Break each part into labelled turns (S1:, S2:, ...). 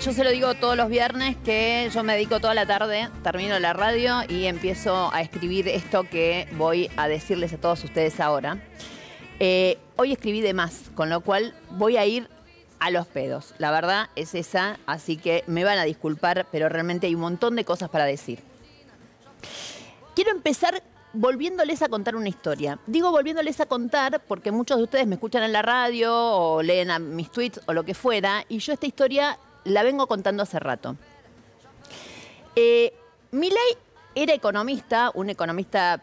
S1: Yo se lo digo todos los viernes que yo me dedico toda la tarde, termino la radio y empiezo a escribir esto que voy a decirles a todos ustedes ahora. Hoy escribí de más, con lo cual voy a ir a los pedos. La verdad es esa, así que me van a disculpar, pero realmente hay un montón de cosas para decir. Quiero empezar volviéndoles a contar una historia. Digo volviéndoles a contar porque muchos de ustedes me escuchan en la radio o leen a mis tweets o lo que fuera, y yo esta historia la vengo contando hace rato. Milei era economista, un economista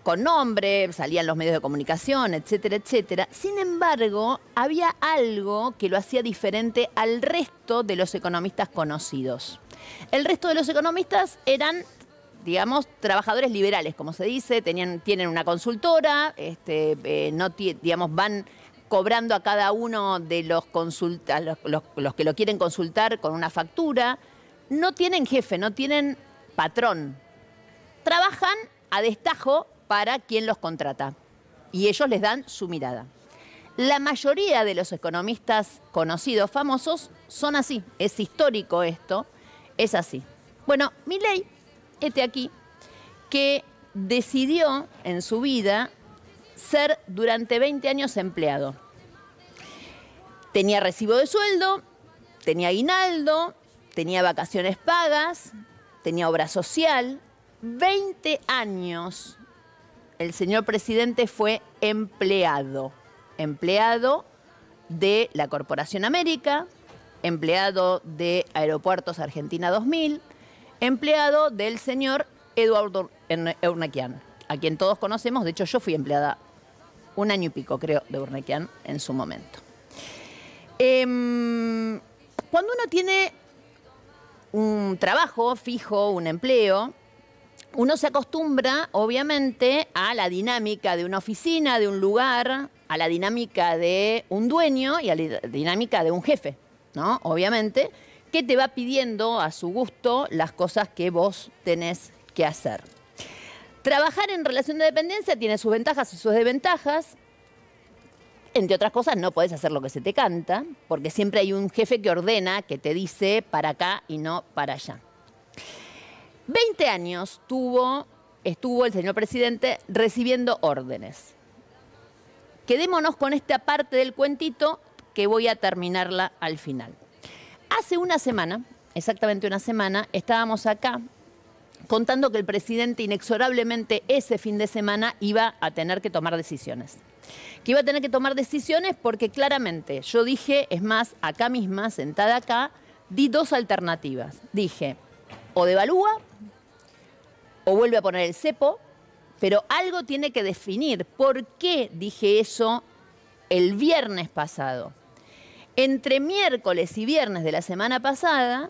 S1: con nombre, salía en los medios de comunicación, etcétera, etcétera. Sin embargo, había algo que lo hacía diferente al resto de los economistas conocidos. El resto de los economistas eran, digamos, trabajadores liberales, como se dice, tienen una consultora, digamos, van cobrando a cada uno de los los que lo quieren consultar con una factura. No tienen jefe, no tienen patrón. Trabajan a destajo para quien los contrata y ellos les dan su mirada. La mayoría de los economistas conocidos, famosos, son así. Es histórico esto, es así. Bueno, Milei, aquí, que decidió en su vida ser durante 20 años empleado. Tenía recibo de sueldo, tenía aguinaldo, tenía vacaciones pagas, tenía obra social. 20 años el señor presidente fue empleado de la Corporación América, empleado de Aeropuertos Argentina 2000, empleado del señor Eduardo Urnequian, a quien todos conocemos. De hecho, yo fui empleada 1 año y pico, creo, de Urnequian en su momento. Cuando uno tiene un trabajo fijo, un empleo, uno se acostumbra, obviamente, a la dinámica de una oficina, de un lugar, a la dinámica de un dueño y a la dinámica de un jefe, ¿no? Obviamente, que te va pidiendo a su gusto las cosas que vos tenés que hacer. Trabajar en relación de dependencia tiene sus ventajas y sus desventajas. Entre otras cosas, no podés hacer lo que se te canta, porque siempre hay un jefe que ordena, que te dice para acá y no para allá. 20 años estuvo el señor presidente recibiendo órdenes. Quedémonos con esta parte del cuentito que voy a terminarla al final. Hace una semana, exactamente una semana, estábamos acá contando que el presidente inexorablemente ese fin de semana iba a tener que tomar decisiones. Que iba a tener que tomar decisiones porque claramente yo dije, es más, acá misma, sentada acá, di 2 alternativas. Dije, o devalúa o vuelve a poner el cepo, pero algo tiene que definir. ¿Por qué dije eso el viernes pasado? Entre miércoles y viernes de la semana pasada,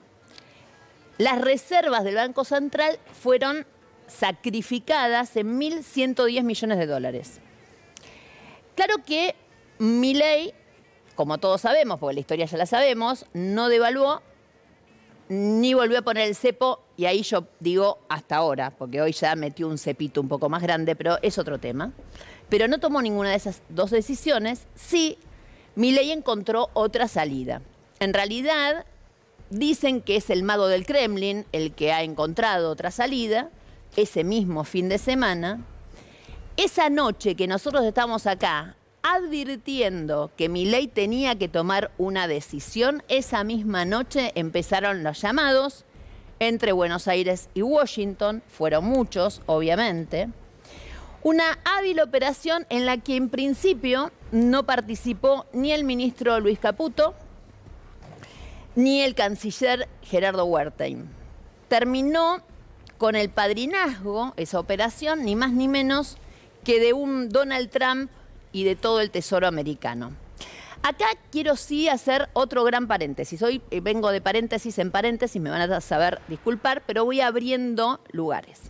S1: las reservas del Banco Central fueron sacrificadas en 1.110 millones de dólares. Claro que Milei, como todos sabemos, porque la historia ya la sabemos, no devaluó ni volvió a poner el cepo, y ahí yo digo hasta ahora, porque hoy ya metió un cepito un poco más grande, pero es otro tema. Pero no tomó ninguna de esas 2 decisiones. Sí, Milei encontró otra salida. En realidad, dicen que es el mago del Kremlin el que ha encontrado otra salida. Ese mismo fin de semana, esa noche que nosotros estamos acá advirtiendo que Milei tenía que tomar una decisión, esa misma noche empezaron los llamados entre Buenos Aires y Washington. Fueron muchos, obviamente. Una hábil operación en la que en principio no participó ni el ministro Luis Caputo ni el canciller Gerardo Wertheim. Terminó con el padrinazgo, esa operación, ni más ni menos que de un Donald Trump y de todo el Tesoro americano. Acá quiero sí hacer otro gran paréntesis. Hoy vengo de paréntesis en paréntesis, me van a saber disculpar, pero voy abriendo lugares.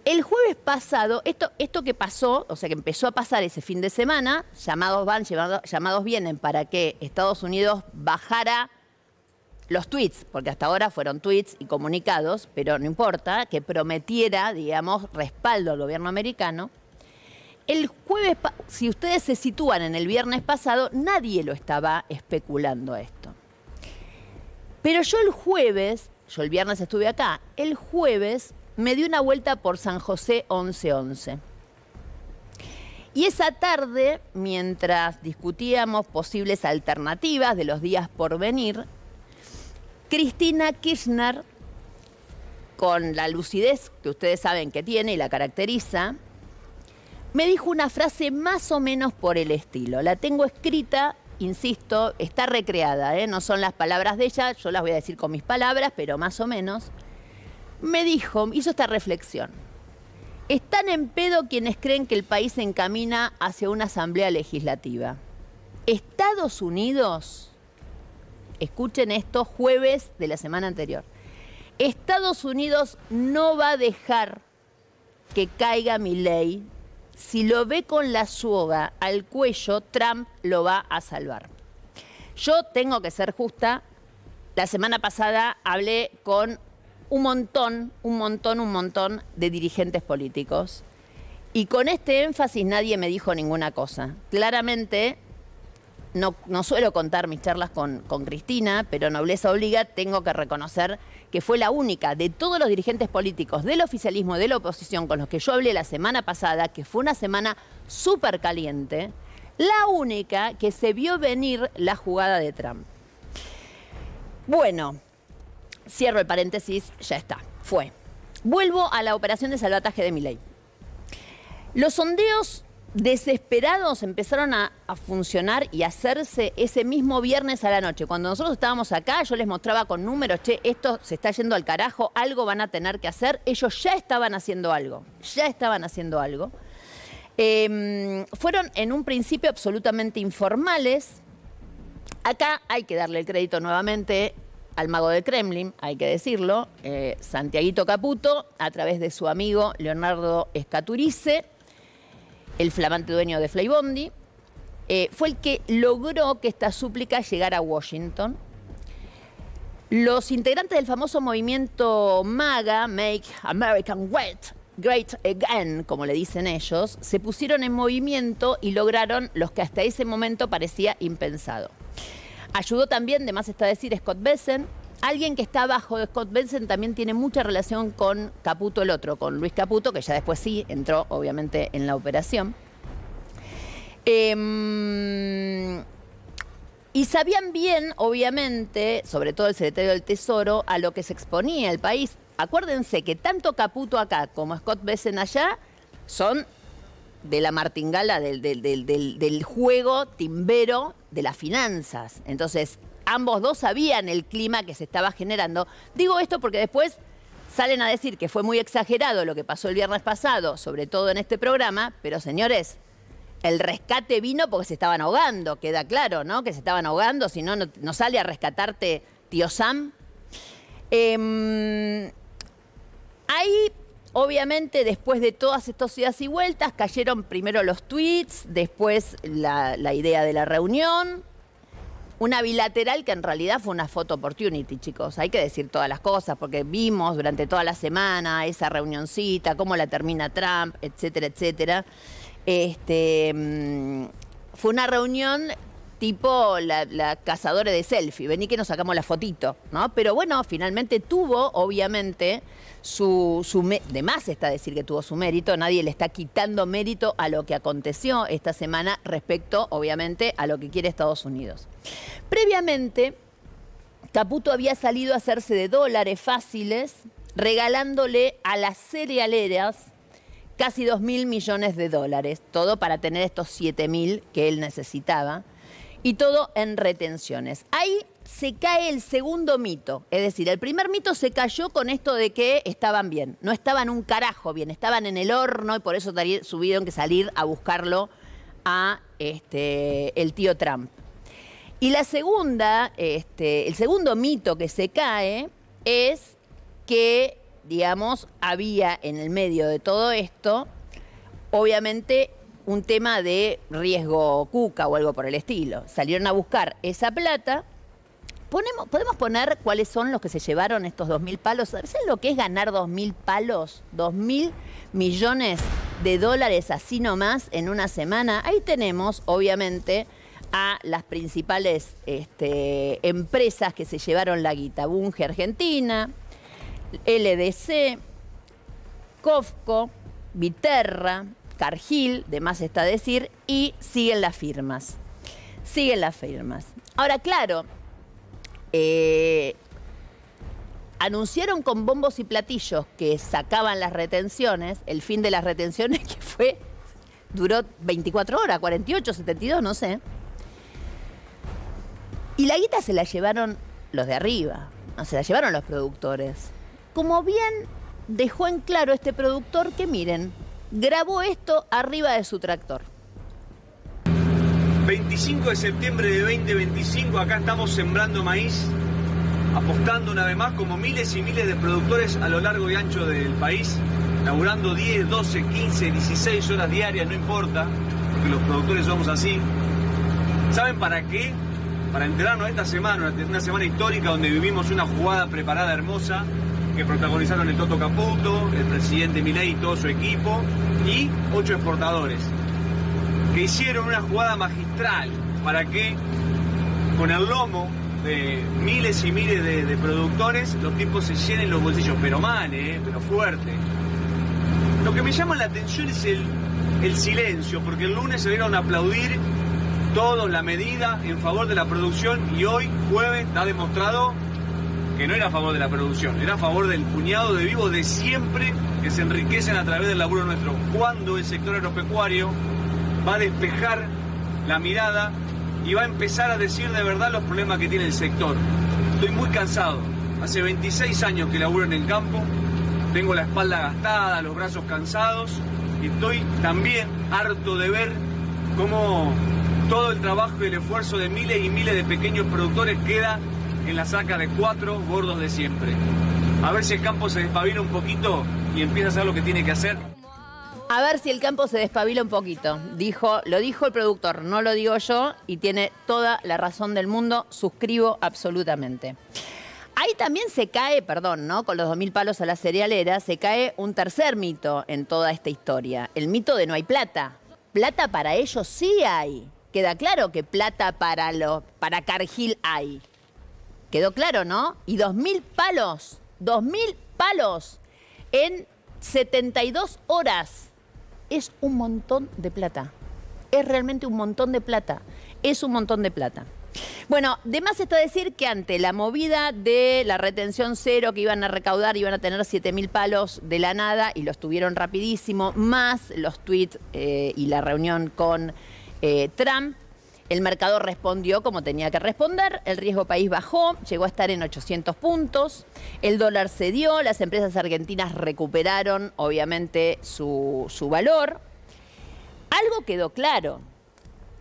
S1: El jueves pasado, esto que pasó, o sea que empezó a pasar ese fin de semana, llamados van, llamados vienen para que Estados Unidos bajara los tweets, porque hasta ahora fueron tweets y comunicados, pero no importa, que prometiera, digamos, respaldo al gobierno americano. El jueves, si ustedes se sitúan en el viernes pasado, nadie lo estaba especulando a esto. Pero yo el jueves, yo el viernes estuve acá, el jueves me di una vuelta por San José 1111. Y esa tarde, mientras discutíamos posibles alternativas de los días por venir, Cristina Kirchner, con la lucidez que ustedes saben que tiene y la caracteriza, me dijo una frase más o menos por el estilo. La tengo escrita, insisto, está recreada, no son las palabras de ella, yo las voy a decir con mis palabras, pero más o menos. Me dijo, hizo esta reflexión. Están en pedo quienes creen que el país se encamina hacia una asamblea legislativa. Estados Unidos, escuchen esto, jueves de la semana anterior. Estados Unidos no va a dejar que caiga Milei. Si lo ve con la soga al cuello, Trump lo va a salvar. Yo tengo que ser justa. La semana pasada hablé con un montón de dirigentes políticos. Y con este énfasis nadie me dijo ninguna cosa. Claramente, no suelo contar mis charlas con Cristina, pero nobleza obliga, tengo que reconocer que fue la única de todos los dirigentes políticos del oficialismo y de la oposición con los que yo hablé la semana pasada, que fue una semana súper caliente, la única que se vio venir la jugada de Trump. Bueno, cierro el paréntesis, ya está, fue. Vuelvo a la operación de salvataje de Milei. Los sondeos desesperados empezaron a funcionar y a hacerse ese mismo viernes a la noche. Cuando nosotros estábamos acá, yo les mostraba con números, che, esto se está yendo al carajo, algo van a tener que hacer. Ellos ya estaban haciendo algo, fueron en un principio absolutamente informales. Acá hay que darle el crédito nuevamente al mago del Kremlin, hay que decirlo, Santiaguito Caputo, a través de su amigo Leonardo Scaturice, el flamante dueño de Flybondi, fue el que logró que esta súplica llegara a Washington. Los integrantes del famoso movimiento MAGA, Make America Great Again, como le dicen ellos, se pusieron en movimiento y lograron lo que hasta ese momento parecía impensado. Ayudó también, de más está decir, Scott Bessent. Alguien que está abajo de Scott Bessent también tiene mucha relación con Caputo el otro, con Luis Caputo, que ya después sí entró, obviamente, en la operación. Y sabían bien, obviamente, sobre todo el secretario del Tesoro, a lo que se exponía el país. Acuérdense que tanto Caputo acá como Scott Bessent allá son de la martingala del juego timbero de las finanzas. Entonces, ambos dos sabían el clima que se estaba generando. Digo esto porque después salen a decir que fue muy exagerado lo que pasó el viernes pasado, sobre todo en este programa, pero señores, el rescate vino porque se estaban ahogando, queda claro, ¿no? Que se estaban ahogando, si no, no sale a rescatarte tío Sam. Ahí, obviamente, después de todas estas idas y vueltas, cayeron primero los tweets, después la idea de la reunión. Una bilateral que en realidad fue una photo opportunity, chicos. Hay que decir todas las cosas, porque vimos durante toda la semana esa reunioncita, cómo la termina Trump, etcétera, etcétera. Fue una reunión tipo la cazadora de selfie. Vení que nos sacamos la fotito, ¿no? Pero bueno, finalmente tuvo, obviamente, de más está decir que tuvo su mérito. Nadie le está quitando mérito a lo que aconteció esta semana respecto, obviamente, a lo que quiere Estados Unidos. Previamente, Caputo había salido a hacerse de dólares fáciles, regalándole a las cerealeras casi 2.000 millones de dólares. Todo para tener estos 7.000 que él necesitaba. Y todo en retenciones. Ahí se cae el segundo mito. Es decir, el primer mito se cayó con esto de que estaban bien. No estaban un carajo bien, estaban en el horno y por eso tuvieron que salir a buscarlo a el tío Trump. Y la segunda, el segundo mito que se cae es que, digamos, había en el medio de todo esto, obviamente, un tema de riesgo cuca o algo por el estilo. Salieron a buscar esa plata. ¿Podemos poner cuáles son los que se llevaron estos 2.000 palos? ¿Sabes lo que es ganar 2.000 palos? 2.000 millones de dólares así nomás en una semana. Ahí tenemos, obviamente, a las principales empresas que se llevaron la guita. Bunge Argentina, LDC, Cofco, Viterra, Cargill, de más está decir, y siguen las firmas. Siguen las firmas. Ahora, claro, anunciaron con bombos y platillos que sacaban las retenciones, el fin de las retenciones que duró 24 horas, 48, 72, no sé. Y la guita se la llevaron los de arriba, no se la llevaron los productores. Como bien dejó en claro este productor que, miren, grabó esto arriba de su tractor.
S2: 25 de septiembre de 2025, acá estamos sembrando maíz, apostando una vez más como miles y miles de productores a lo largo y ancho del país, laburando 10, 12, 15, 16 horas diarias, no importa, porque los productores somos así. ¿Saben para qué? Para enterarnos esta semana, una semana histórica donde vivimos una jugada preparada hermosa que protagonizaron el Toto Caputo, el presidente Milei y todo su equipo, y 8 exportadores, que hicieron una jugada magistral para que con el lomo de miles y miles de productores los tipos se llenen los bolsillos, pero mal, pero fuerte. Lo que me llama la atención es el silencio, porque el lunes se dieron a aplaudir todos la medida en favor de la producción y hoy, jueves, está demostrado que no era a favor de la producción, era a favor del puñado de vivos de siempre que se enriquecen a través del laburo nuestro. ¿Cuándo el sector agropecuario va a despejar la mirada y va a empezar a decir de verdad los problemas que tiene el sector? Estoy muy cansado. Hace 26 años que laburo en el campo, tengo la espalda gastada, los brazos cansados y estoy también harto de ver cómo todo el trabajo y el esfuerzo de miles y miles de pequeños productores queda en la saca de 4 gordos de siempre. A ver si el campo se despabila un poquito y empieza a hacer lo que tiene que hacer.
S1: A ver si el campo se despabila un poquito. Lo dijo el productor, no lo digo yo, y tiene toda la razón del mundo. Suscribo absolutamente. Ahí también se cae, perdón, ¿no? Con los 2.000 palos a la cerealera, se cae un tercer mito en toda esta historia. El mito de no hay plata. Plata para ellos sí hay. Queda claro que plata para Cargill hay. Quedó claro, ¿no? Y 2.000 palos en 72 horas. Es un montón de plata. Es realmente un montón de plata. Es un montón de plata. Bueno, de más está decir que ante la movida de la retención cero que iban a recaudar, iban a tener 7.000 palos de la nada y los tuvieron rapidísimo, más los tweets y la reunión con Trump. El mercado respondió como tenía que responder, el riesgo país bajó, llegó a estar en 800 puntos, el dólar cedió, las empresas argentinas recuperaron obviamente su valor. Algo quedó claro,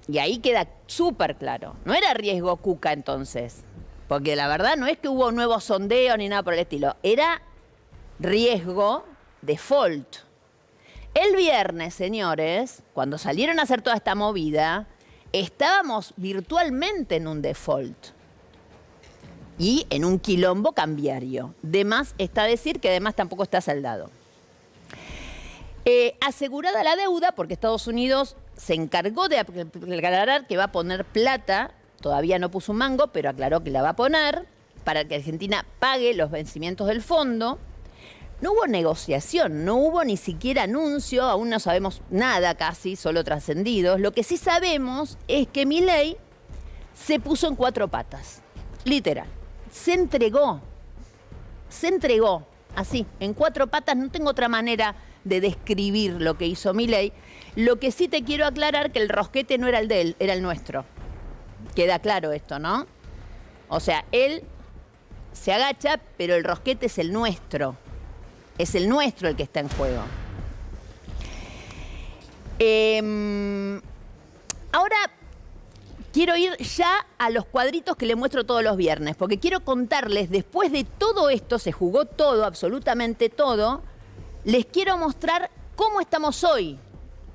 S1: y ahí queda súper claro, no era riesgo Cuca entonces, porque la verdad no es que hubo nuevos sondeos ni nada por el estilo, era riesgo default. El viernes, señores, cuando salieron a hacer toda esta movida, estábamos virtualmente en un default y en un quilombo cambiario. De más está decir que además tampoco está saldado. Asegurada la deuda, porque Estados Unidos se encargó de aclarar que va a poner plata, todavía no puso un mango, pero aclaró que la va a poner, para que Argentina pague los vencimientos del fondo. No hubo negociación, no hubo ni siquiera anuncio, aún no sabemos nada casi, solo trascendidos. Lo que sí sabemos es que Milei se puso en 4 patas, literal. Se entregó, así, en 4 patas. No tengo otra manera de describir lo que hizo Milei. Lo que sí te quiero aclarar que el rosquete no era el de él, era el nuestro. Queda claro esto, ¿no? O sea, él se agacha, pero el rosquete es el nuestro. Es el nuestro el que está en juego. Ahora quiero ir ya a los cuadritos que le muestro todos los viernes, porque quiero contarles, después de todo esto, se jugó todo, absolutamente todo, les quiero mostrar cómo estamos hoy.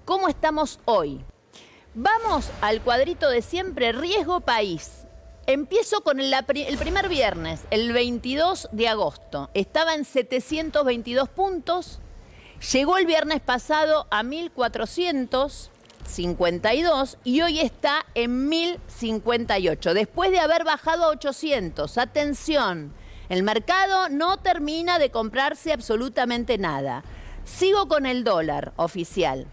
S1: ¿Cómo estamos hoy? Vamos al cuadrito de siempre, riesgo país. Empiezo con el primer viernes, el 22 de agosto. Estaba en 722 puntos. Llegó el viernes pasado a 1.400. 1052 y hoy está en 1058, después de haber bajado a 800. Atención, el mercado no termina de comprarse absolutamente nada. Sigo con el dólar oficial.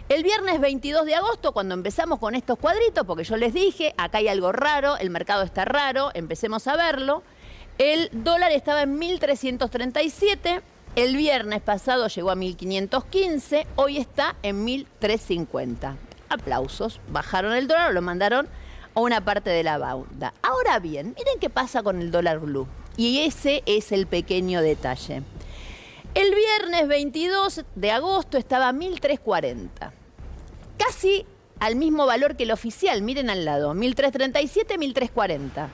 S1: El viernes 22 de agosto, cuando empezamos con estos cuadritos, porque yo les dije, acá hay algo raro, el mercado está raro, empecemos a verlo. El dólar estaba en 1337, el viernes pasado llegó a 1515, hoy está en 1350. Aplausos, bajaron el dólar, lo mandaron a una parte de la banda. Ahora bien, miren qué pasa con el dólar blue, y ese es el pequeño detalle. El viernes 22 de agosto estaba a 1340. Casi al mismo valor que el oficial, miren al lado, 1337, 1340.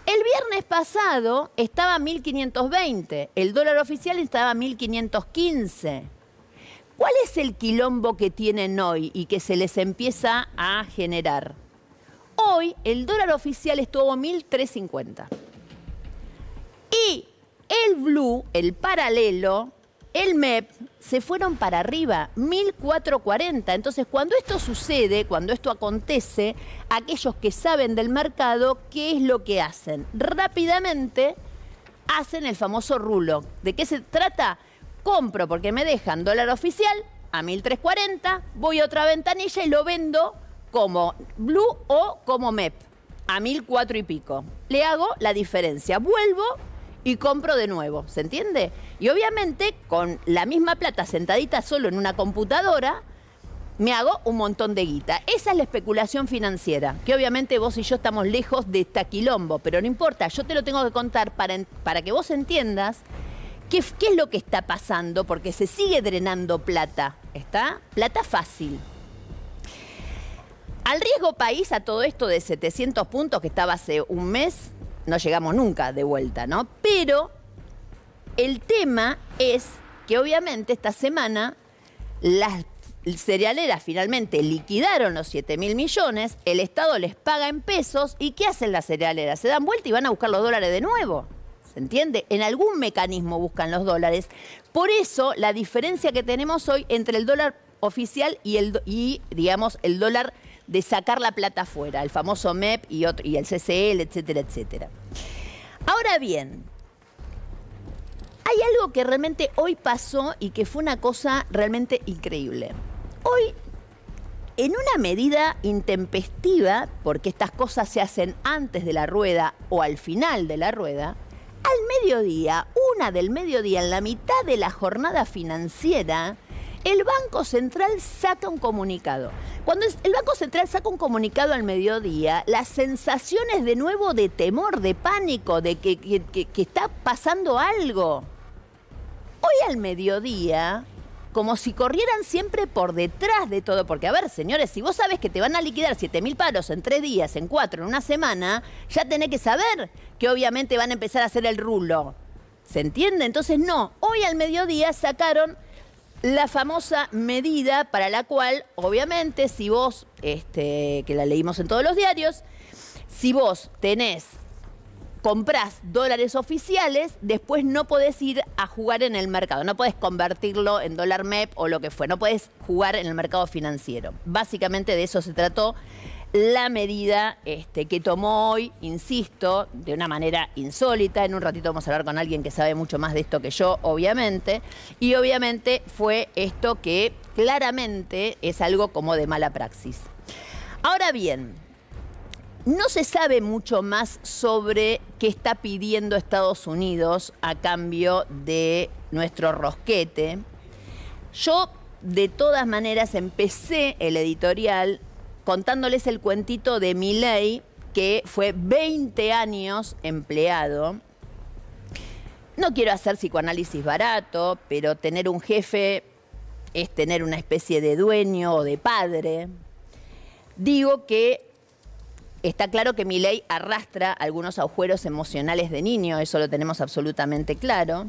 S1: El viernes pasado estaba a 1520, el dólar oficial estaba a 1515. ¿Cuál es el quilombo que tienen hoy y que se les empieza a generar? Hoy el dólar oficial estuvo a 1350. Y el blue, el paralelo, el MEP, se fueron para arriba, 1440. Entonces, cuando esto sucede, cuando esto acontece, aquellos que saben del mercado, ¿qué es lo que hacen? Rápidamente hacen el famoso rulo. ¿De qué se trata? Compro porque me dejan dólar oficial a 1340, voy a otra ventanilla y lo vendo como blue o como MEP a 1004 y pico. Le hago la diferencia, vuelvo y compro de nuevo, ¿se entiende? Y obviamente con la misma plata sentadita solo en una computadora, me hago un montón de guita. Esa es la especulación financiera, que obviamente vos y yo estamos lejos de esta quilombo, pero no importa, yo te lo tengo que contar para que vos entiendas qué es lo que está pasando, porque se sigue drenando plata, ¿está? Plata fácil. Al riesgo país, a todo esto de 700 puntos que estaba hace un mes, no llegamos nunca de vuelta, ¿no? Pero el tema es que obviamente esta semana las cerealeras finalmente liquidaron los 7.000 millones, el Estado les paga en pesos, ¿y qué hacen las cerealeras? Se dan vuelta y van a buscar los dólares de nuevo, ¿se entiende? En algún mecanismo buscan los dólares. Por eso la diferencia que tenemos hoy entre el dólar oficial y digamos, el dólar de sacar la plata afuera, el famoso MEP y el CCL, etcétera, etcétera. Ahora bien, hay algo que realmente hoy pasó y que fue una cosa realmente increíble. Hoy, en una medida intempestiva, porque estas cosas se hacen antes de la rueda o al final de la rueda, al mediodía, 1 del mediodía, en la mitad de la jornada financiera, el Banco Central saca un comunicado. Cuando el Banco Central saca un comunicado al mediodía, las sensaciones de nuevo de temor, de pánico, de que está pasando algo. Hoy al mediodía, como si corrieran siempre por detrás de todo. Porque, a ver, señores, si vos sabés que te van a liquidar 7.000 paros en 3 días, en 4, en una semana, ya tenés que saber que obviamente van a empezar a hacer el rulo. ¿Se entiende? Entonces, no. Hoy al mediodía sacaron la famosa medida para la cual, obviamente, si vos, que la leímos en todos los diarios, si vos comprás dólares oficiales, después no podés ir a jugar en el mercado, no podés convertirlo en dólar MEP o lo que fue, no podés jugar en el mercado financiero. Básicamente de eso se trató la medida que tomó hoy, insisto, de una manera insólita. En un ratito vamos a hablar con alguien que sabe mucho más de esto que yo, obviamente. Y obviamente fue esto que claramente es algo como de mala praxis. Ahora bien, no se sabe mucho más sobre qué está pidiendo Estados Unidos a cambio de nuestro rosquete. Yo, de todas maneras, empecé el editorial contándoles el cuentito de Milei, que fue 20 años empleado. No quiero hacer psicoanálisis barato, pero tener un jefe es tener una especie de dueño o de padre. Digo que está claro que Milei arrastra algunos agujeros emocionales de niño, eso lo tenemos absolutamente claro.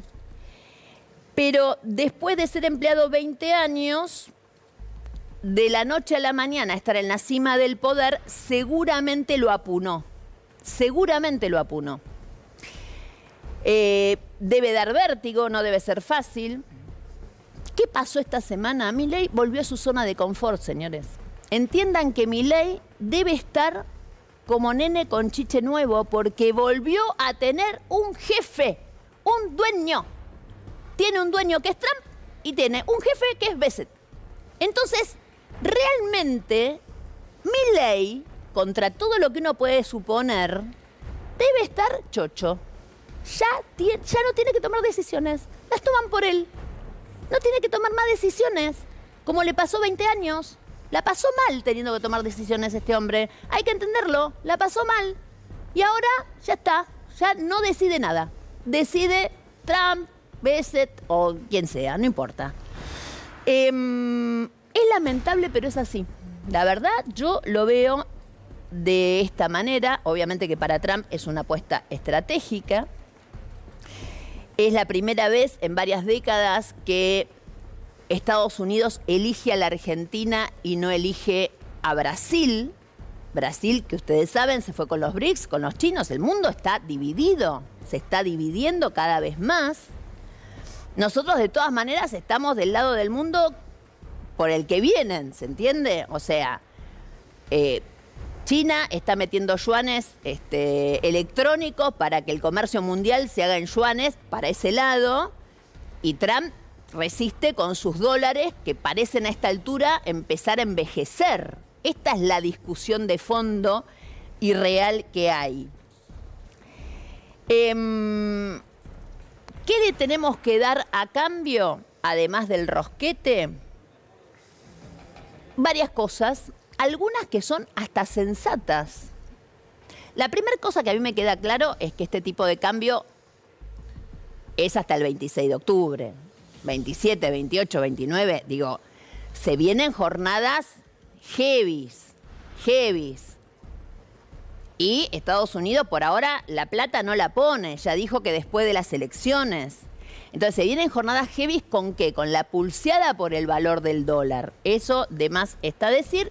S1: Pero después de ser empleado 20 años, de la noche a la mañana estar en la cima del poder, seguramente lo apunó. Seguramente lo apunó. Debe dar vértigo, no debe ser fácil. ¿Qué pasó esta semana? Milei volvió a su zona de confort, señores. entiendan que Milei debe estar como nene con chiche nuevo porque volvió a tener un jefe, un dueño. Tiene un dueño que es Trump y tiene un jefe que es Beset. Entonces, realmente, Milei, contra todo lo que uno puede suponer, debe estar chocho. Ya no tiene que tomar decisiones. Las toman por él. No tiene que tomar más decisiones. Como le pasó 20 años. La pasó mal teniendo que tomar decisiones este hombre. Hay que entenderlo. La pasó mal. Y ahora ya está. Ya no decide nada. Decide Trump, Beset o quien sea. No importa. Es lamentable, pero es así. La verdad, yo lo veo de esta manera. Obviamente que para Trump es una apuesta estratégica. Es la primera vez en varias décadas que Estados Unidos elige a la Argentina y no elige a Brasil. Brasil, que ustedes saben, se fue con los BRICS, con los chinos. El mundo está dividido, se está dividiendo cada vez más. Nosotros, de todas maneras, estamos del lado del mundo por el que vienen, ¿se entiende? O sea, China está metiendo yuanes electrónicos para que el comercio mundial se haga en yuanes para ese lado, y Trump resiste con sus dólares que parecen a esta altura empezar a envejecer. Esta es la discusión de fondo y real que hay. ¿Qué le tenemos que dar a cambio, además del rosquete? Varias cosas. Algunas que son hasta sensatas. La primera cosa que a mí me queda claro es que este tipo de cambio es hasta el 26 de octubre. 27, 28, 29, digo, se vienen jornadas heavies. Y Estados Unidos por ahora la plata no la pone, ya dijo que después de las elecciones. Entonces se vienen jornadas heavies ¿con qué? Con la pulseada por el valor del dólar. Eso de más está decir.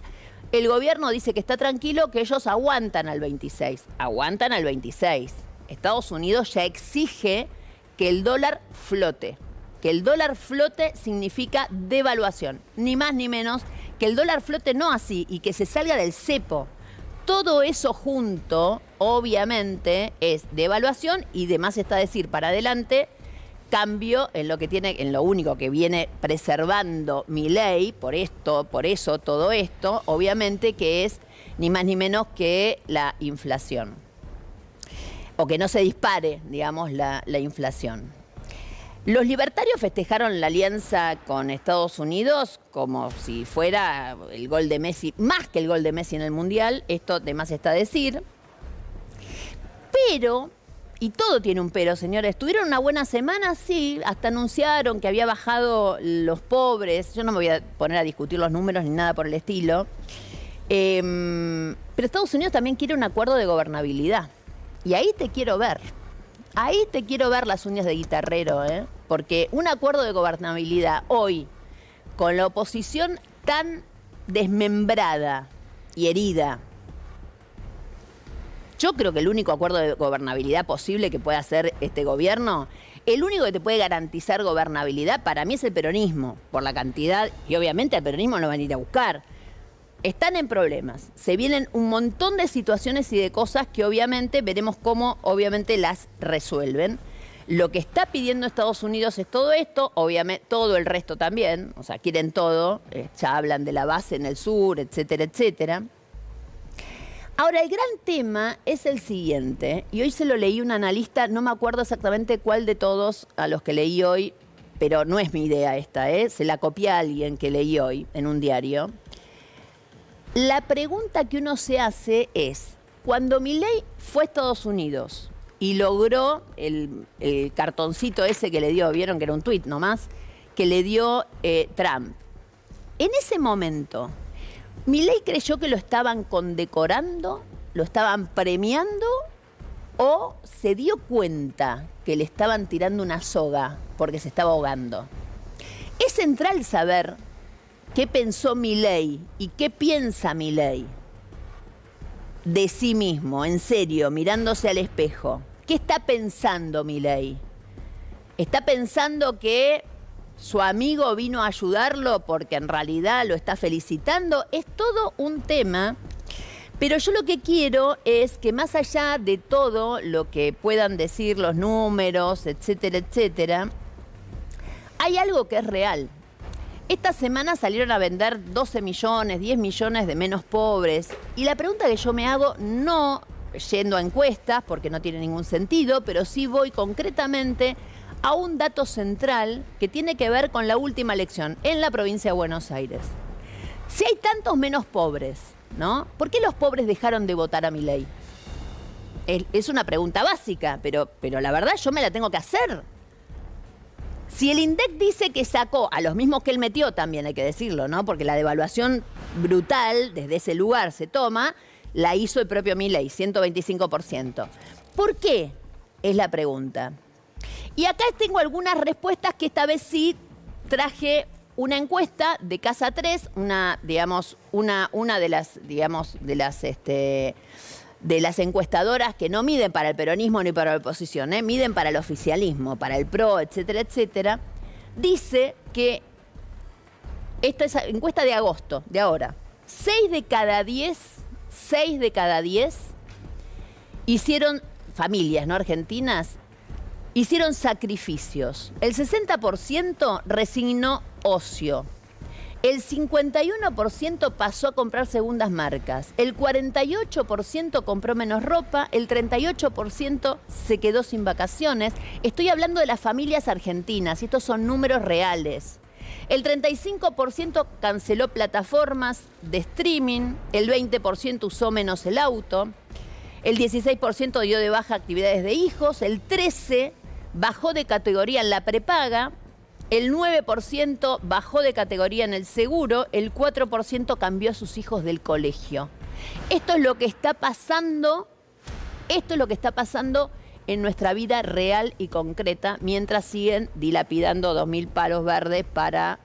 S1: El gobierno dice que está tranquilo, que ellos aguantan al 26. Aguantan al 26. Estados Unidos ya exige que el dólar flote. Que el dólar flote significa devaluación. Ni más ni menos que el dólar flote no así y que se salga del cepo. Todo eso junto, obviamente, es devaluación y de más está decir para adelante cambio en lo único que viene preservando Milei, por eso todo esto, obviamente que es ni más ni menos que la inflación. O que no se dispare, digamos, la inflación. Los libertarios festejaron la alianza con Estados Unidos como si fuera el gol de Messi, más que el gol de Messi en el Mundial, esto de más está decir. Pero... y todo tiene un pero, señores. ¿Tuvieron una buena semana? Sí, hasta anunciaron que había bajado los pobres. Yo no me voy a poner a discutir los números ni nada por el estilo. Pero Estados Unidos también quiere un acuerdo de gobernabilidad. Y ahí te quiero ver. Ahí te quiero ver las uñas de guitarrero, ¿eh? Porque un acuerdo de gobernabilidad hoy, con la oposición tan desmembrada y herida, yo creo que el único acuerdo de gobernabilidad posible que pueda hacer este gobierno, el único que te puede garantizar gobernabilidad para mí es el peronismo, por la cantidad, y obviamente al peronismo lo van a ir a buscar. Están en problemas, se vienen un montón de situaciones y de cosas que obviamente veremos cómo obviamente las resuelven. Lo que está pidiendo Estados Unidos es todo esto, obviamente todo el resto también, o sea, quieren todo, ya hablan de la base en el sur, etcétera, etcétera. Ahora, el gran tema es el siguiente, y hoy se lo leí a un analista, no me acuerdo exactamente cuál de todos a los que leí hoy, pero no es mi idea esta, se la copié a alguien que leí hoy en un diario. La pregunta que uno se hace es, cuando Milei fue a Estados Unidos y logró el cartoncito ese que le dio, vieron que era un tuit nomás, que le dio Trump, en ese momento... ¿Milei creyó que lo estaban condecorando, lo estaban premiando o se dio cuenta que le estaban tirando una soga porque se estaba ahogando? Es central saber qué pensó Milei y qué piensa Milei de sí mismo, en serio, mirándose al espejo. ¿Qué está pensando Milei? ¿Está pensando que su amigo vino a ayudarlo porque en realidad lo está felicitando. Es todo un tema, pero yo lo que quiero es que más allá de todo lo que puedan decir los números, etcétera, etcétera, hay algo que es real. Esta semana salieron a vender 12 millones, 10 millones de menos pobres. Y la pregunta que yo me hago, no yendo a encuestas, porque no tiene ningún sentido, pero sí voy concretamente a un dato central que tiene que ver con la última elección en la provincia de Buenos Aires. Si hay tantos menos pobres, ¿no? ¿Por qué los pobres dejaron de votar a Milei? Es una pregunta básica, pero la verdad yo me la tengo que hacer. Si el INDEC dice que sacó a los mismos que él metió, también hay que decirlo, ¿no? Porque la devaluación brutal desde ese lugar se toma, la hizo el propio Milei, 125%. ¿Por qué? Es la pregunta. Y acá tengo algunas respuestas que esta vez sí traje una encuesta de Casa 3, una de las encuestadoras que no miden para el peronismo ni para la oposición, miden para el oficialismo, para el PRO, etcétera, etcétera. Dice que esta es encuesta de agosto, de ahora. 6 de cada 10 hicieron, familias, ¿no? Argentinas, hicieron sacrificios. El 60% resignó ocio. El 51% pasó a comprar segundas marcas. El 48% compró menos ropa. El 38% se quedó sin vacaciones. Estoy hablando de las familias argentinas. Estos son números reales. El 35% canceló plataformas de streaming. El 20% usó menos el auto. El 16% dio de baja actividades de hijos. El 13% bajó de categoría en la prepaga. El 9% bajó de categoría en el seguro, el 4% cambió a sus hijos del colegio. Esto es lo que está pasando en nuestra vida real y concreta, mientras siguen dilapidando 2.000 palos verdes para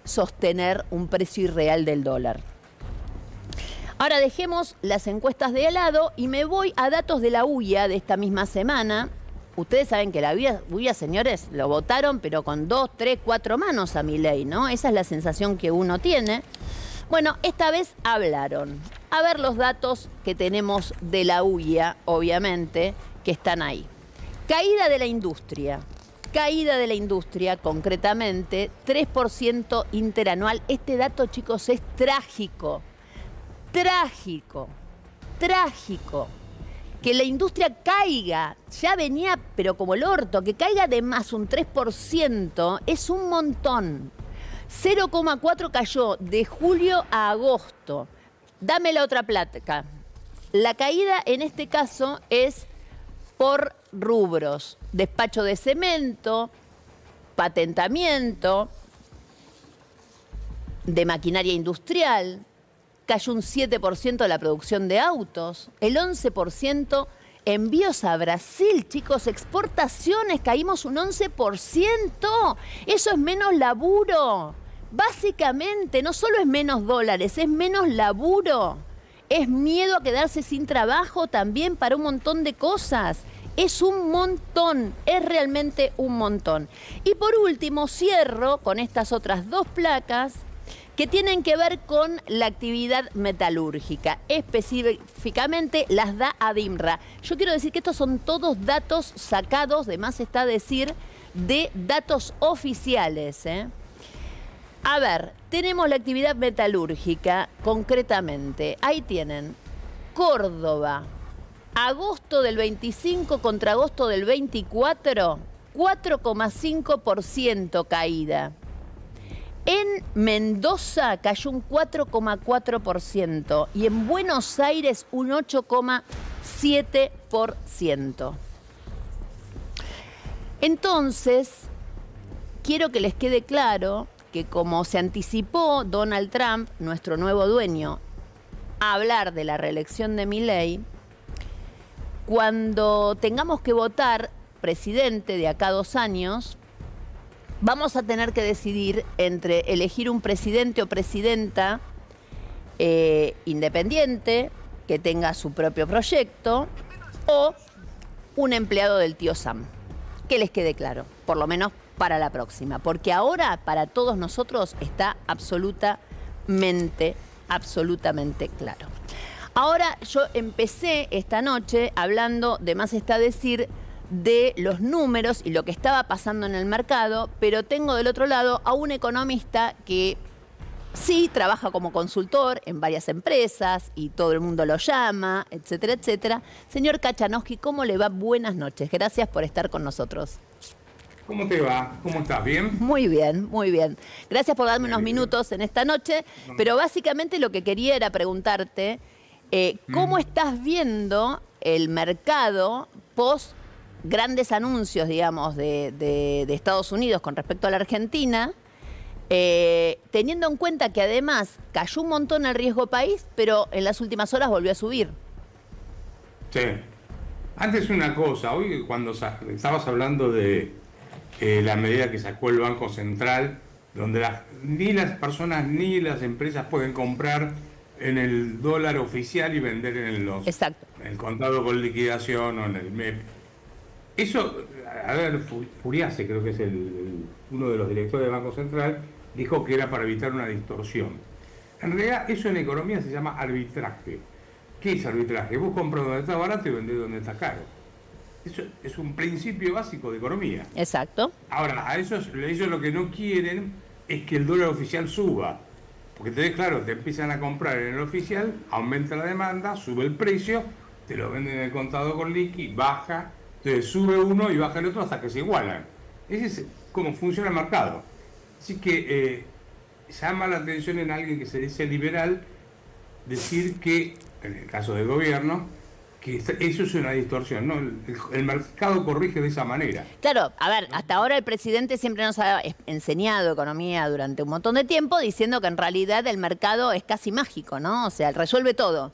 S1: sostener un precio irreal del dólar. Ahora dejemos las encuestas de lado y me voy a datos de la UIA de esta misma semana. Ustedes saben que la UIA, señores, lo votaron, pero con 2, 3, 4 manos a Milei, ¿no? Esa es la sensación que uno tiene. Bueno, esta vez hablaron. A ver los datos que tenemos de la UIA, obviamente, que están ahí. Caída de la industria, concretamente, 3% interanual. Este dato, chicos, es trágico. Que la industria caiga, ya venía, pero como el orto, que caiga de más un 3%, es un montón. 0,4 cayó de julio a agosto. Dame la otra placa. La caída en este caso es por rubros. Despacho de cemento, patentamiento, de maquinaria industrial. Cayó un 7% la producción de autos, el 11% envíos a Brasil, chicos, exportaciones, caímos un 11%. Eso es menos laburo. Básicamente, no solo es menos dólares, es menos laburo. Es miedo a quedarse sin trabajo también para un montón de cosas. Es un montón, es realmente un montón. Y por último, cierro con estas otras dos placas que tienen que ver con la actividad metalúrgica. Específicamente las da ADIMRA. Yo quiero decir que estos son todos datos sacados, de más está decir, de datos oficiales. A ver, tenemos la actividad metalúrgica concretamente. Ahí tienen Córdoba, agosto del 25 contra agosto del 24, 4,5% caída. En Mendoza cayó un 4,4% y en Buenos Aires un 8,7%. Entonces, quiero que les quede claro que como se anticipó Donald Trump, nuestro nuevo dueño, a hablar de la reelección de Milei, cuando tengamos que votar presidente de acá a 2 años, vamos a tener que decidir entre elegir un presidente o presidenta independiente, que tenga su propio proyecto, o un empleado del tío Sam. Que les quede claro, por lo menos para la próxima, porque ahora para todos nosotros está absolutamente claro. Ahora yo empecé esta noche hablando, de más está decir, de los números y lo que estaba pasando en el mercado, pero tengo del otro lado a un economista que sí trabaja como consultor en varias empresas y todo el mundo lo llama, etcétera, etcétera. Señor Kachanowski, ¿cómo le va? Buenas noches. Gracias por estar con nosotros.
S3: ¿Cómo te va? ¿Cómo estás? ¿Bien?
S1: Muy bien, muy bien. Gracias por darme unos minutos en esta noche, pero básicamente lo que quería era preguntarte, ¿cómo estás viendo el mercado post grandes anuncios, digamos, de Estados Unidos con respecto a la Argentina, teniendo en cuenta que además cayó un montón el riesgo país, pero en las últimas horas volvió a subir?
S3: Sí. Antes una cosa, hoy cuando estabas hablando de la medida que sacó el Banco Central, donde ni las personas ni las empresas pueden comprar en el dólar oficial y vender en el contado con liquidación o en el MEP. Eso, a ver, Furiase, creo que es uno de los directores del Banco Central, dijo que era para evitar una distorsión. En realidad, eso en economía se llama arbitraje. ¿Qué es arbitraje? Vos compras donde está barato y vendés donde está caro. Eso es un principio básico de economía.
S1: Exacto.
S3: Ahora, a ellos lo que no quieren es que el dólar oficial suba. Porque claro, te empiezan a comprar en el oficial, aumenta la demanda, sube el precio, te lo venden en el contado con liqui, baja, entonces sube uno y baja el otro hasta que se igualan. Ese es cómo funciona el mercado. Así que llama la atención en alguien que se dice liberal decir que, en el caso del gobierno, que eso es una distorsión, ¿no? El mercado corrige de esa manera.
S1: Claro, a ver, hasta ahora el presidente siempre nos ha enseñado economía durante un montón de tiempo diciendo que en realidad el mercado es casi mágico, ¿no? O sea, resuelve todo.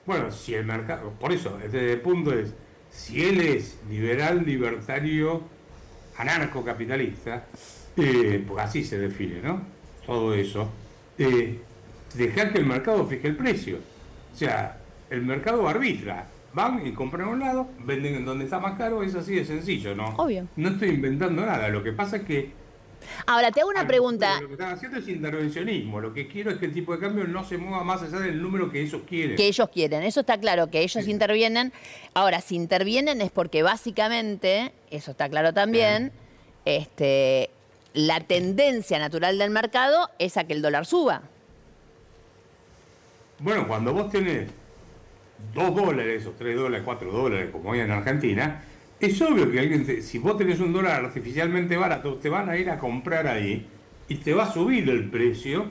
S3: Bueno, si el mercado, por eso, desde el punto es, si él es liberal, libertario, anarcocapitalista, pues así se define, ¿no? Todo eso. Dejar que el mercado fije el precio. O sea, el mercado arbitra. Van y compran a un lado, venden en donde está más caro, es así de sencillo, ¿no?
S1: Obvio.
S3: No estoy inventando nada, lo que pasa es que...
S1: Ahora, te hago una pregunta.
S3: Lo que están haciendo es intervencionismo. Lo que quiero es que el tipo de cambio no se mueva más allá del número que ellos quieren.
S1: Que ellos quieren, eso está claro, que ellos intervienen. Ahora, si intervienen es porque básicamente, eso está claro también, la tendencia natural del mercado es a que el dólar suba.
S3: Bueno, cuando vos tenés $2 o $3, $4, como hay en Argentina, es obvio que alguien, si vos tenés un dólar artificialmente barato, te van a ir a comprar ahí y te va a subir el precio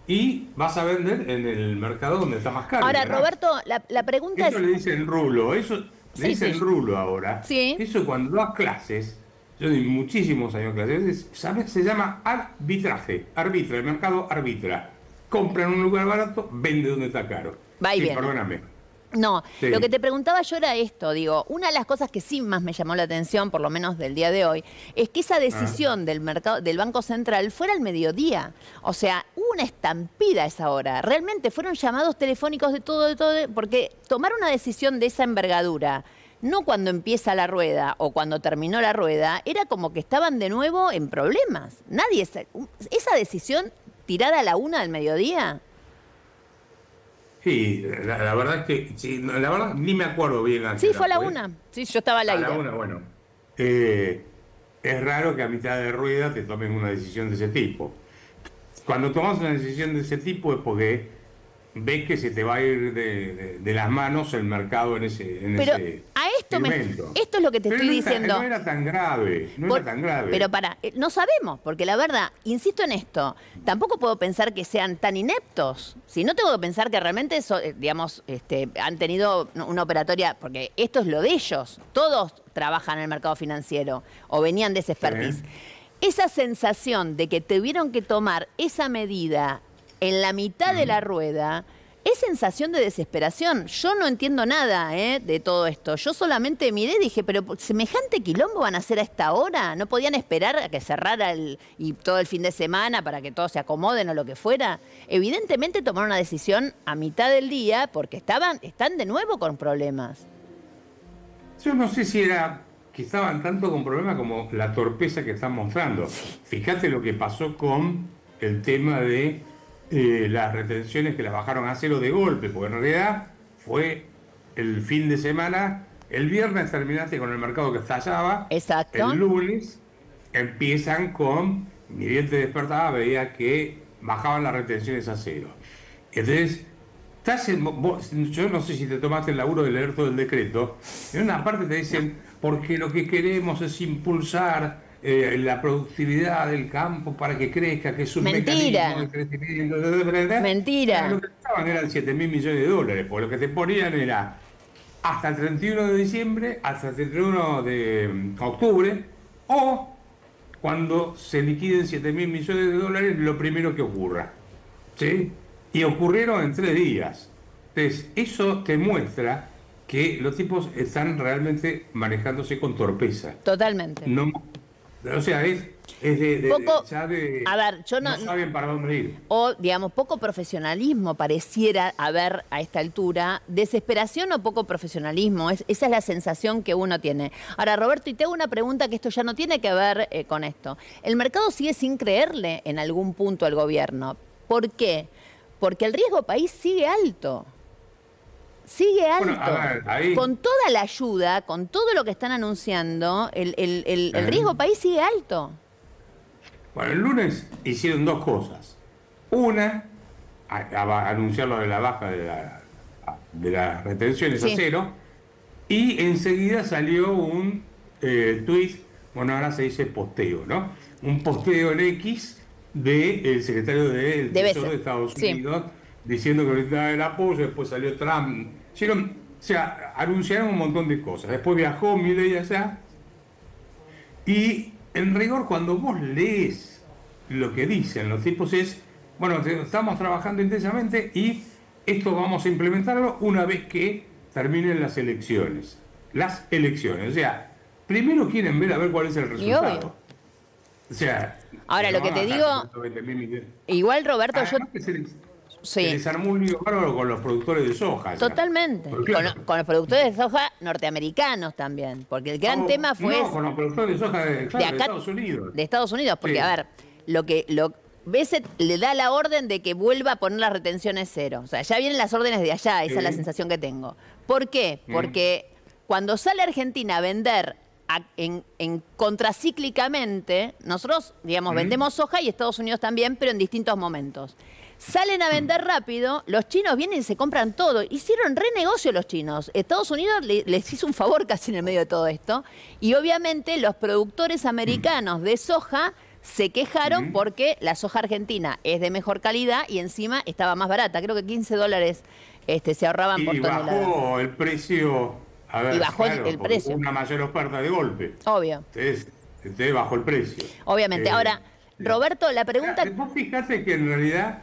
S3: y vas a vender en el mercado donde está más caro.
S1: Ahora,
S3: ¿verdad?
S1: Roberto, la pregunta
S3: eso
S1: es...
S3: le dicen rulo, eso le dicen rulo ahora.
S1: Sí.
S3: Eso cuando das clases, yo di muchísimos años clases, ¿sabes? Se llama arbitraje, arbitra, el mercado arbitra. Compra en un lugar barato, vende donde está caro.
S1: Va y
S3: sí,
S1: viene.
S3: Perdóname.
S1: No,
S3: Sí.
S1: Lo que te preguntaba yo era esto, digo, una de las cosas que sí más me llamó la atención, por lo menos del día de hoy, es que esa decisión del mercado, del Banco Central fuera al mediodía. O sea, hubo una estampida a esa hora. Realmente fueron llamados telefónicos de todo, porque tomar una decisión de esa envergadura, no cuando empieza la rueda o cuando terminó la rueda, era como que estaban de nuevo en problemas. Esa decisión tirada a la 1 del mediodía.
S3: Sí, la verdad es que sí, la verdad ni me acuerdo bien.
S1: Sí, fue a la 1. Sí, yo estaba al aire.
S3: A la 1, bueno. Es raro que a mitad de rueda te tomen una decisión de ese tipo. Cuando tomas una decisión de ese tipo es porque ves que se te va a ir de las manos el mercado en ese
S1: Pero
S3: ese
S1: a esto
S3: segmento.
S1: esto es lo que te estoy diciendo.
S3: No era tan grave, era tan grave.
S1: Pero no sabemos, porque la verdad, insisto en esto, tampoco puedo pensar que sean tan ineptos. Si no tengo que pensar que realmente, digamos, han tenido una operatoria, porque esto es lo de ellos. Todos trabajan en el mercado financiero o venían de ese expertise.
S3: Sí.
S1: Esa sensación de que tuvieron que tomar esa medida en la mitad de la rueda, es sensación de desesperación. Yo no entiendo nada de todo esto. Yo solamente miré y dije, pero ¿semejante quilombo van a hacer a esta hora? ¿No podían esperar a que cerrara y todo el fin de semana para que todos se acomoden o lo que fuera? Evidentemente tomaron una decisión a mitad del día porque están de nuevo con problemas.
S3: Yo no sé si era estaban tanto con problemas como la torpeza que están mostrando. Fíjate lo que pasó con el tema de las retenciones, que las bajaron a cero de golpe, porque en realidad fue el fin de semana. El viernes terminaste con el mercado que estallaba.
S1: Exacto.
S3: El lunes empiezan con, ni bien te despertaba, veía que bajaban las retenciones a cero. Entonces, yo no sé si te tomaste el laburo de leer todo el decreto. En una parte te dicen, porque lo que queremos es impulsar la productividad del campo para que crezca, que es un mecanismo de crecimiento.
S1: Mentira.
S3: Lo que estaban eran 7.000 millones de dólares, porque lo que te ponían era hasta el 31 de diciembre, hasta el 31 de octubre, o cuando se liquiden 7.000 millones de dólares, lo primero que ocurra. ¿Sí? Y ocurrieron en 3 días. Entonces, eso te muestra que los tipos están realmente manejándose con torpeza.
S1: Totalmente.
S3: No, o sea, es
S1: poco,
S3: a ver,
S1: yo
S3: no saben para dónde ir.
S1: O, digamos, poco profesionalismo pareciera haber a esta altura. Desesperación o poco profesionalismo. Esa es la sensación que uno tiene. Ahora, Roberto, y te hago una pregunta que esto ya no tiene que ver con esto. El mercado sigue sin creerle en algún punto al gobierno. ¿Por qué? Porque el riesgo país sigue alto. Sigue alto. Bueno, a ver, ahí... Con toda la ayuda, con todo lo que están anunciando, el riesgo país sigue alto.
S3: Bueno, el lunes hicieron 2 cosas. Una, anunciar lo de la baja de las retenciones a cero, y enseguida salió un tuit, bueno, ahora se dice posteo, ¿no? Un posteo en X del secretario del Tesoro de Estados Unidos, diciendo que necesitaba el apoyo. Después salió Trump. Anunciaron un montón de cosas. Después viajó Milei allá. Y en rigor, cuando vos lees lo que dicen los tipos es, bueno, estamos trabajando intensamente y esto vamos a implementarlo una vez que terminen las elecciones. Las elecciones. O sea, primero quieren ver a ver cuál es el resultado. O sea,
S1: ahora lo que te digo, igual Roberto,
S3: se les armó un lío bárbaro con los productores de soja.
S1: Totalmente. Claro, con los productores de soja norteamericanos también. Porque el gran tema fue...
S3: No, con los productores de soja de Estados Unidos.
S1: De Estados Unidos, porque a ver, Besset le da la orden de que vuelva a poner las retenciones cero. O sea, ya vienen las órdenes de allá, esa es la sensación que tengo. ¿Por qué? Porque cuando sale Argentina a vender en contracíclicamente, nosotros, digamos, vendemos soja y Estados Unidos también, pero en distintos momentos. Salen a vender rápido, los chinos vienen y se compran todo. Hicieron renegocio los chinos. Estados Unidos les hizo un favor casi en el medio de todo esto. Y obviamente los productores americanos de soja se quejaron porque la soja argentina es de mejor calidad y encima estaba más barata. Creo que $15 se ahorraban por tonelada.
S3: Y bajó el precio. A ver,
S1: y bajó el precio.
S3: Una mayor oferta de golpe.
S1: Obvio.
S3: Entonces bajó el precio.
S1: Obviamente. Ahora, Roberto, la pregunta...
S3: Vos fijate que en realidad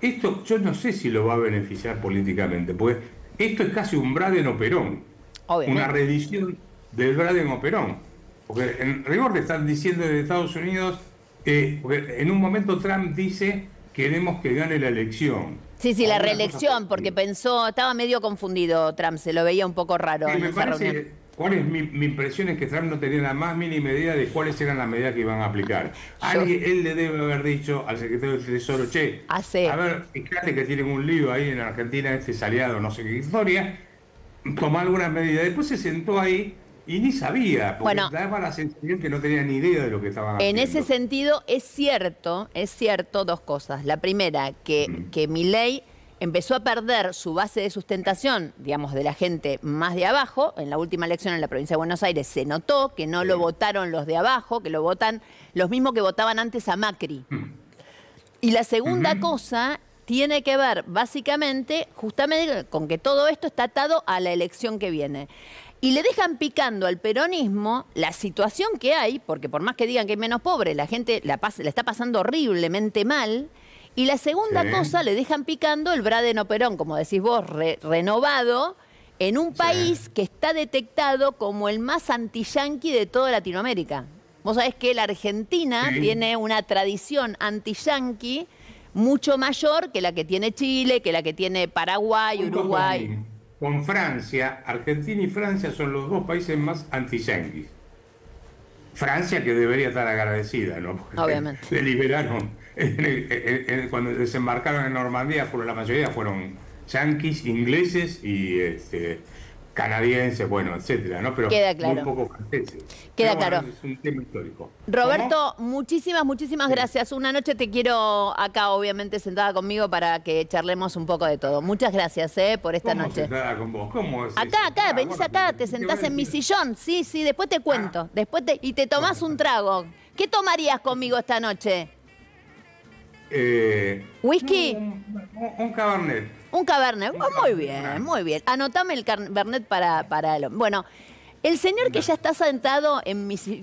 S3: esto yo no sé si lo va a beneficiar políticamente, porque esto es casi un Braden-Operón. Una reedición del Braden-Operón. Porque en rigor te están diciendo de Estados Unidos, porque en un momento Trump dice queremos que gane la elección.
S1: Sí, la reelección, porque estaba medio confundido Trump, se lo veía un poco raro en esa reunión.
S3: ¿Cuál es mi impresión? Es que Trump no tenía la más mínima idea de cuáles eran las medidas que iban a aplicar. Él le debe haber dicho al secretario del Tesoro, a ver, fíjate que tienen un lío ahí en Argentina, aliado, no sé qué historia, toma algunas medidas. Después se sentó ahí y ni sabía, porque daba la sensación que no tenía ni idea de lo que estaban haciendo.
S1: En ese sentido, es cierto 2 cosas. La primera, que Milei empezó a perder su base de sustentación, digamos, de la gente más de abajo. En la última elección en la provincia de Buenos Aires se notó que no lo votaron los de abajo, que lo votan los mismos que votaban antes a Macri. Y la segunda cosa tiene que ver básicamente justamente con que todo esto está atado a la elección que viene. Y le dejan picando al peronismo la situación que hay, porque por más que digan que hay menos pobre, la gente la está pasando horriblemente mal. Y la segunda cosa, le dejan picando el Braden-Operón, como decís vos, renovado, en un país que está detectado como el más anti-yanqui de toda Latinoamérica. Vos sabés que la Argentina tiene una tradición anti-yanqui mucho mayor que la que tiene Chile, que la que tiene Paraguay, Uruguay.
S3: Con Francia, Argentina y Francia son los 2 países más anti-yanquis. Francia, que debería estar agradecida, ¿no? Porque
S1: Obviamente.
S3: le liberaron, cuando desembarcaron en Normandía, la mayoría fueron yanquis, ingleses y canadienses, bueno, etcétera, ¿no? Pero
S1: Queda claro.
S3: muy pocos franceses.
S1: Queda
S3: Pero bueno,
S1: claro.
S3: es un tema histórico.
S1: Roberto, muchísimas
S3: Sí.
S1: gracias. Una noche te quiero acá, obviamente, sentada conmigo para que charlemos un poco de todo. Muchas gracias, por esta
S3: ¿Cómo
S1: noche.
S3: sentada con vos? ¿Cómo es eso?
S1: Acá, venís
S3: Bueno,
S1: acá, te
S3: ¿qué
S1: sentás
S3: vas a
S1: en mi
S3: decir?
S1: sillón. Sí, después te cuento. Y te tomás un trago. ¿Qué tomarías conmigo esta noche? ¿Whisky?
S3: Un cabernet.
S1: Un cabernet. Oh, muy bien, muy bien. Anotame el cabernet para el... Bueno, el señor que ya está sentado en mi sillón...